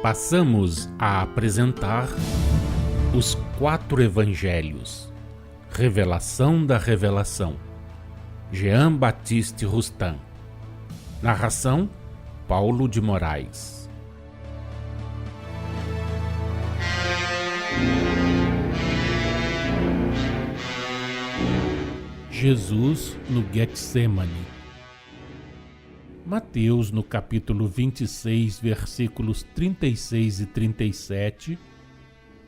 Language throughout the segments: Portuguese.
Passamos a apresentar os 4 Evangelhos, Revelação da Revelação, Jean Baptiste Rustin. Narração, Paulo de Moraes. Jesus no Getsemane. Mateus, no capítulo 26, versículos 36 e 37,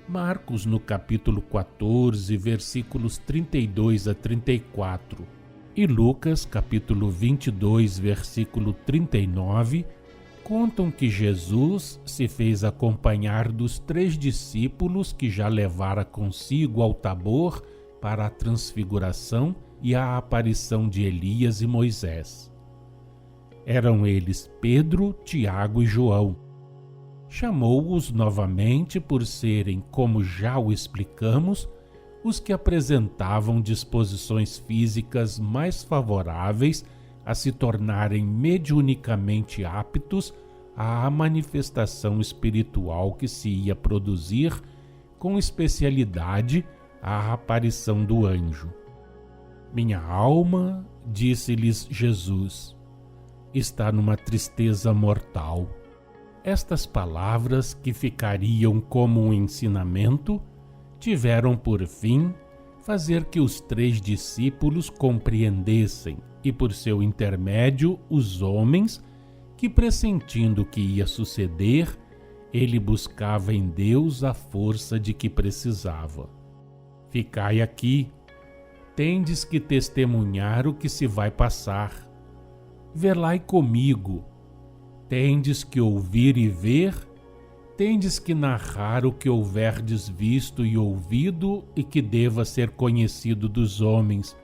Marcos, no capítulo 14, versículos 32 a 34, e Lucas, capítulo 22, versículo 39, contam que Jesus se fez acompanhar dos 3 discípulos que já levara consigo ao Tabor para a transfiguração e a aparição de Elias e Moisés. Eram eles Pedro, Tiago e João. Chamou-os novamente por serem, como já o explicamos, os que apresentavam disposições físicas mais favoráveis a se tornarem mediunicamente aptos à manifestação espiritual que se ia produzir, com especialidade a aparição do anjo. Minha alma, disse-lhes Jesus, está numa tristeza mortal. Estas palavras, que ficariam como um ensinamento, tiveram por fim fazer que os 3 discípulos compreendessem, e por seu intermédio os homens, que pressentindo o que ia suceder, ele buscava em Deus a força de que precisava. Ficai aqui, tendes que testemunhar o que se vai passar. Velai comigo, tendes que ouvir e ver, tendes que narrar o que houverdes visto e ouvido e que deva ser conhecido dos homens,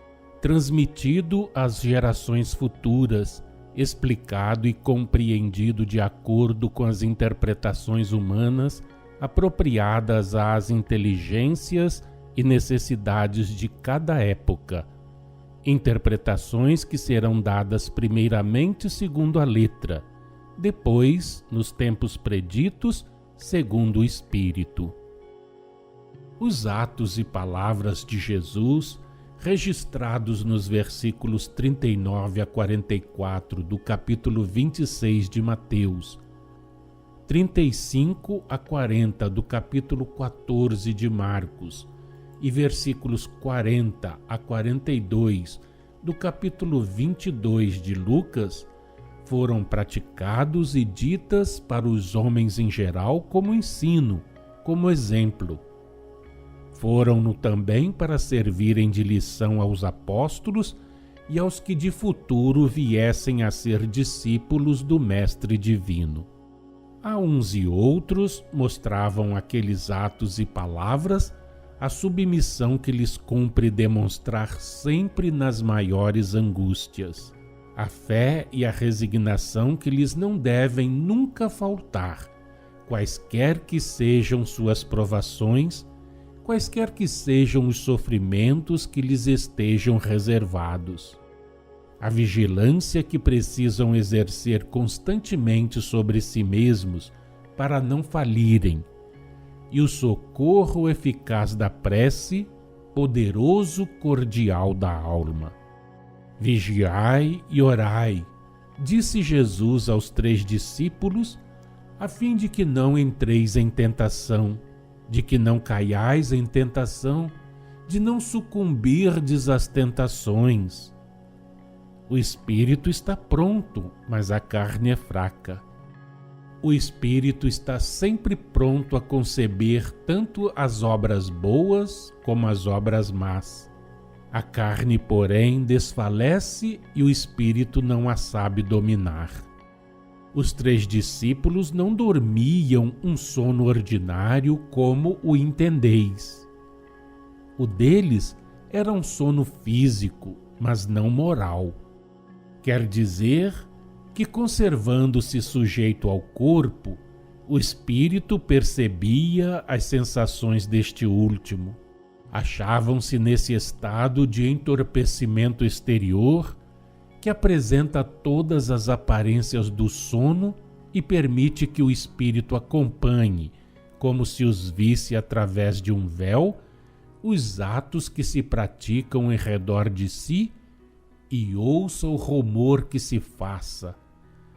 transmitido às gerações futuras, explicado e compreendido de acordo com as interpretações humanas apropriadas às inteligências e necessidades de cada época. Interpretações que serão dadas primeiramente segundo a letra, depois, nos tempos preditos, segundo o Espírito. Os atos e palavras de Jesus, registrados nos versículos 39 a 44 do capítulo 26 de Mateus, 35 a 40 do capítulo 14 de Marcos, e versículos 40 a 42 do capítulo 22 de Lucas, foram praticados e ditas para os homens em geral como ensino, como exemplo. Foram-no também para servirem de lição aos apóstolos e aos que de futuro viessem a ser discípulos do Mestre Divino. A uns e outros mostravam aqueles atos e palavras a submissão que lhes cumpre demonstrar sempre nas maiores angústias, a fé e a resignação que lhes não devem nunca faltar, quaisquer que sejam suas provações, quaisquer que sejam os sofrimentos que lhes estejam reservados. A vigilância que precisam exercer constantemente sobre si mesmos para não falirem, e o socorro eficaz da prece, poderoso cordial da alma. Vigiai e orai, disse Jesus aos 3 discípulos, a fim de que não entreis em tentação, de que não caiais em tentação, de não sucumbirdes às tentações. O espírito está pronto, mas a carne é fraca. O espírito está sempre pronto a conceber tanto as obras boas como as obras más. A carne, porém, desfalece e o espírito não a sabe dominar. Os 3 discípulos não dormiam um sono ordinário como o entendeis. O deles era um sono físico, mas não moral. Quer dizer que, conservando-se sujeito ao corpo, o espírito percebia as sensações deste último. Achavam-se nesse estado de entorpecimento exterior que apresenta todas as aparências do sono e permite que o espírito acompanhe, como se os visse através de um véu, os atos que se praticam em redor de si e ouça o rumor que se faça,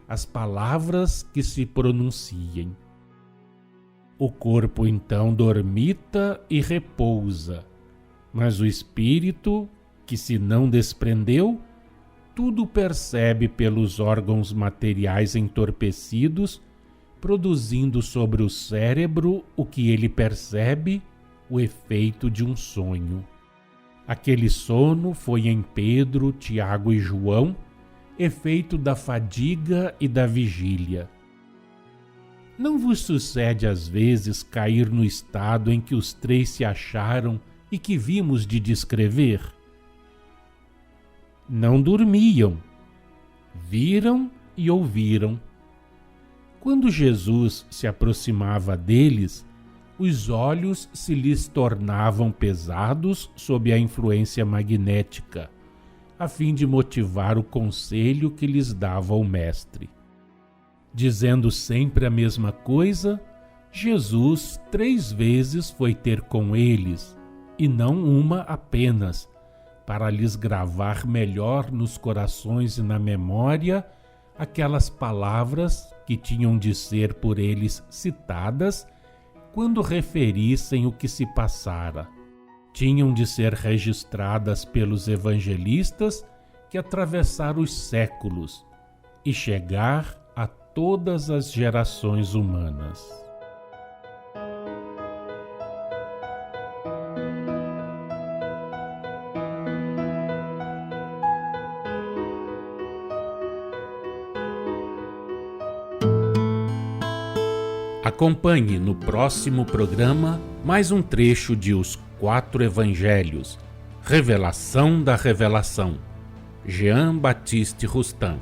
as palavras que se pronunciem. O corpo então dormita e repousa, mas o espírito, que se não desprendeu, tudo percebe pelos órgãos materiais entorpecidos, produzindo sobre o cérebro o que ele percebe, o efeito de um sonho. Aquele sono foi em Pedro, Tiago e João, efeito da fadiga e da vigília. Não vos sucede às vezes cair no estado em que os três se acharam e que vimos de descrever? Não dormiam, viram e ouviram. Quando Jesus se aproximava deles, os olhos se lhes tornavam pesados sob a influência magnética, a fim de motivar o conselho que lhes dava o Mestre. Dizendo sempre a mesma coisa, Jesus 3 vezes foi ter com eles, e não uma apenas, para lhes gravar melhor nos corações e na memória aquelas palavras que tinham de ser por eles citadas quando referissem o que se passara. Tinham de ser registradas pelos evangelistas que atravessaram os séculos e chegar a todas as gerações humanas. Acompanhe no próximo programa mais um trecho de Os 4 Evangelhos, Revelação da Revelação, Jean Baptiste Rustin.